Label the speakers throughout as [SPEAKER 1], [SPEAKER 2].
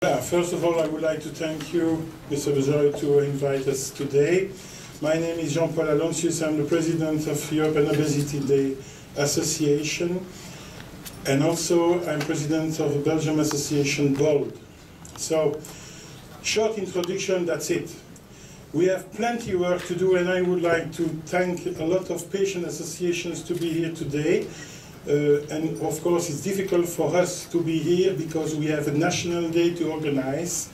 [SPEAKER 1] First of all, I would like to thank you, Mr. Bezoy, to invite us today. My name is Jean-Paul Aloncius. I'm the president of European Obesity Day Association, and also I'm president of the Belgium Association Board. So, short introduction, that's it. We have plenty of work to do, and I would like to thank a lot of patient associations to be here today. And of course it's difficult for us to be here because we have a national day to organize,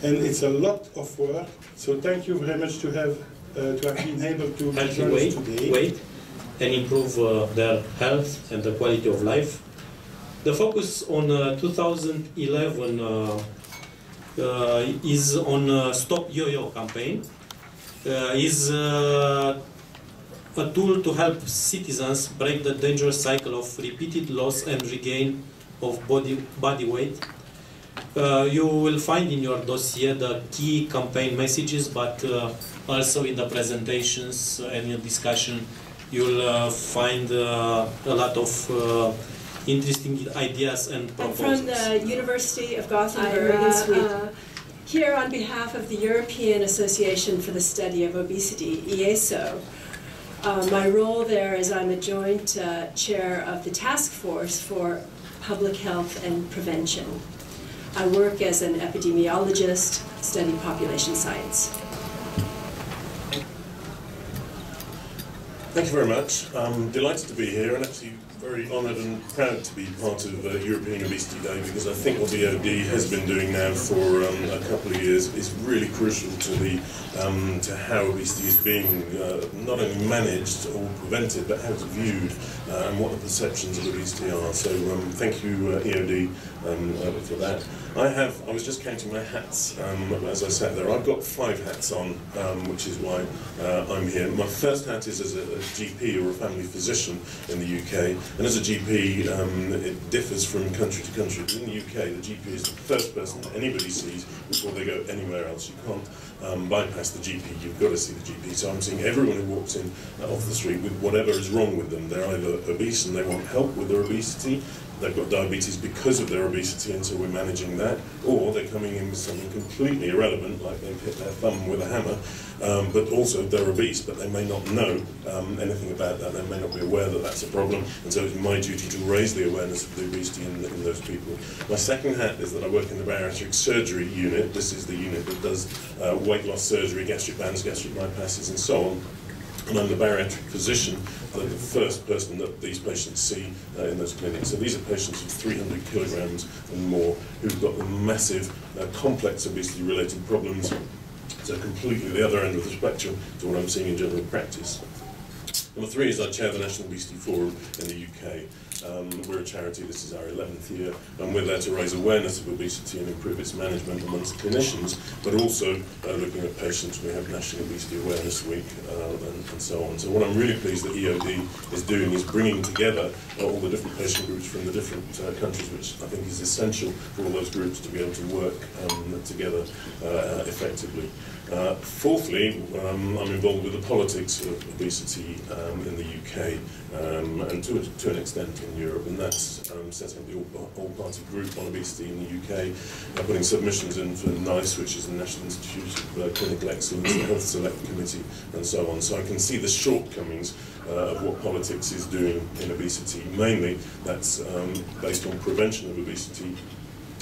[SPEAKER 1] and it's a lot of work. So thank you very much to have been able to join us today.
[SPEAKER 2] And improve their health and the quality of life. The focus on 2011 is on Stop Yo-Yo campaign. Is a tool to help citizens break the dangerous cycle of repeated loss and regain of body weight. You will find in your dossier the key campaign messages, but also in the presentations and in discussion you'll find a lot of interesting ideas and proposals.
[SPEAKER 3] I'm from the University of Gothenburg in Sweden. Here on behalf of the European Association for the Study of Obesity, EASO. My role there is I'm a joint chair of the task force for public health and prevention. I work as an epidemiologist, study population science.
[SPEAKER 4] Thank you very much. I'm delighted to be here, and actually very honoured and proud to be part of European Obesity Day, because I think what the EOD has been doing now for a couple of years is really crucial to how obesity is being not only managed or prevented, but how it's viewed and what the perceptions of obesity are. So thank you, EOD, for that. I was just counting my hats as I sat there. I've got 5 hats on, which is why I'm here. My first hat is as a GP or a family physician in the UK, and as a GP it differs from country to country. In the UK, the GP is the first person that anybody sees before they go anywhere else. You can't bypass the GP, you've got to see the GP. So I'm seeing everyone who walks in off the street with whatever is wrong with them. They're either obese and they want help with their obesity, they've got diabetes because of their obesity, and so we're managing that, or they're coming in with something completely irrelevant, like they've hit their thumb with a hammer, but also they're obese, but they may not know anything about that, they may not be aware that that's a problem, and so it's my duty to raise the awareness of the obesity in those people. My second hat is that I work in the bariatric surgery unit. This is the unit that does weight loss surgery, gastric bands, gastric bypasses, and so on. And I'm the bariatric physician, the first person that these patients see in those clinics. So these are patients of 300 kilograms and more who've got the massive, complex obesity-related problems. So completely the other end of the spectrum to what I'm seeing in general practice. Number 3 is I chair the National Obesity Forum in the UK. We're a charity, this is our 11th year, and we're there to raise awareness of obesity and improve its management amongst clinicians, but also looking at patients. We have National Obesity Awareness Week and so on. So what I'm really pleased that EOD is doing is bringing together all the different patient groups from the different countries, which I think is essential for all those groups to be able to work together effectively. Fourthly, I'm involved with the politics of obesity in the UK and to an extent in Europe, and that's setting the all-party group on obesity in the UK, putting submissions in for NICE, which is the National Institute of Clinical Excellence, the Health Select Committee, and so on. So I can see the shortcomings of what politics is doing in obesity. Mainly, that's based on prevention of obesity.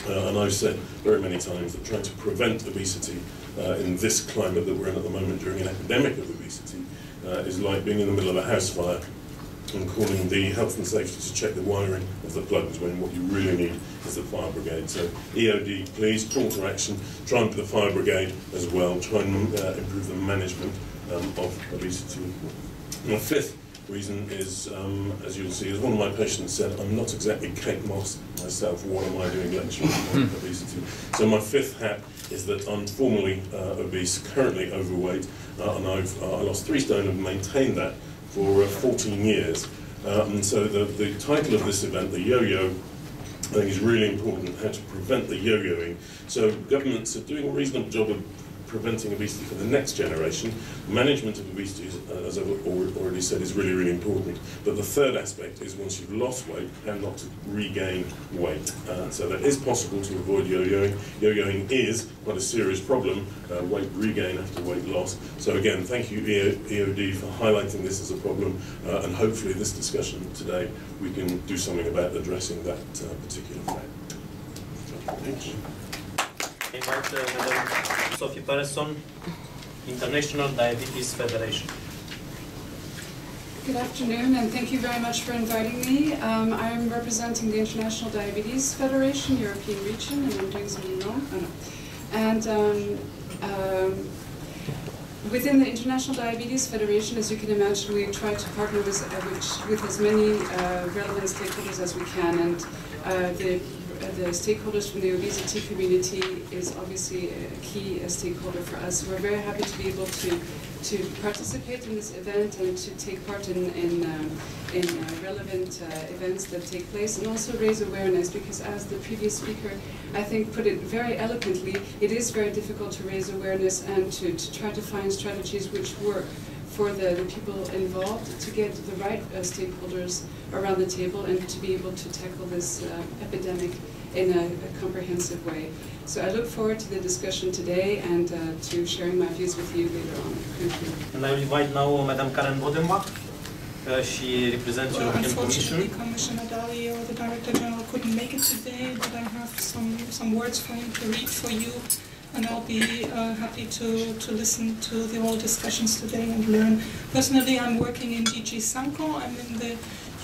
[SPEAKER 4] And I've said very many times that trying to prevent obesity in this climate that we're in at the moment during an epidemic of obesity is like being in the middle of a house fire and calling the health and safety to check the wiring of the plugs when what you really need is the fire brigade. So EOD, please, call to action, try and be the fire brigade as well, try and improve the management of obesity. My 5th reason is, as you'll see, as one of my patients said, I'm not exactly Kate Moss myself. What am I doing lecturing on obesity? So my 5th hat is that I'm formerly obese, currently overweight, and I lost 3 stone and maintained that for 14 years. And so the title of this event, the yo-yo, I think is really important, how to prevent the yo-yoing. So governments are doing a reasonable job of preventing obesity for the next generation. Management of obesity, as I've already said, is really, really important. But the third aspect is once you've lost weight, and not to regain weight. So that is possible to avoid yo-yoing. Yo-yoing is quite a serious problem, weight regain after weight loss. So again, thank you EOD for highlighting this as a problem, and hopefully this discussion today we can do something about addressing that particular fact. Thank you.
[SPEAKER 2] Madam Sophie Persson, International Diabetes Federation.
[SPEAKER 5] Good afternoon, and thank you very much for inviting me. I'm representing the International Diabetes Federation, European region, and I'm doing something wrong. Oh, no. And within the International Diabetes Federation, as you can imagine, we try to partner with as many relevant stakeholders as we can. And the stakeholders from the obesity community is obviously a key stakeholder for us. We're very happy to be able to participate in this event and to take part in relevant events that take place, and also raise awareness, because as the previous speaker, I think, put it very eloquently, it is very difficult to raise awareness and to try to find strategies which work for the people involved, to get the right stakeholders around the table and to be able to tackle this epidemic in a comprehensive way. So I look forward to the discussion today and to sharing my views with you later on. Thank you.
[SPEAKER 2] And I will invite now Madame Karen Bodenbach. She represents the European Commission.
[SPEAKER 6] Unfortunately, Commissioner Dalli, or the Director General, couldn't make it today, but I have some words for him to read for you, and I'll be happy to listen to the whole discussions today and learn. Personally, I'm working in DG Sanko. I'm in the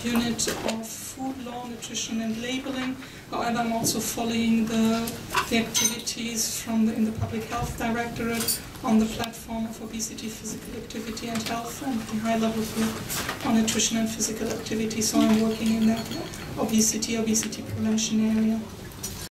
[SPEAKER 6] unit of food law, nutrition and labeling. However, I'm also following the activities in the Public Health Directorate on the platform of obesity, physical activity and health, and the high-level group on nutrition and physical activity. So I'm working in that obesity prevention area.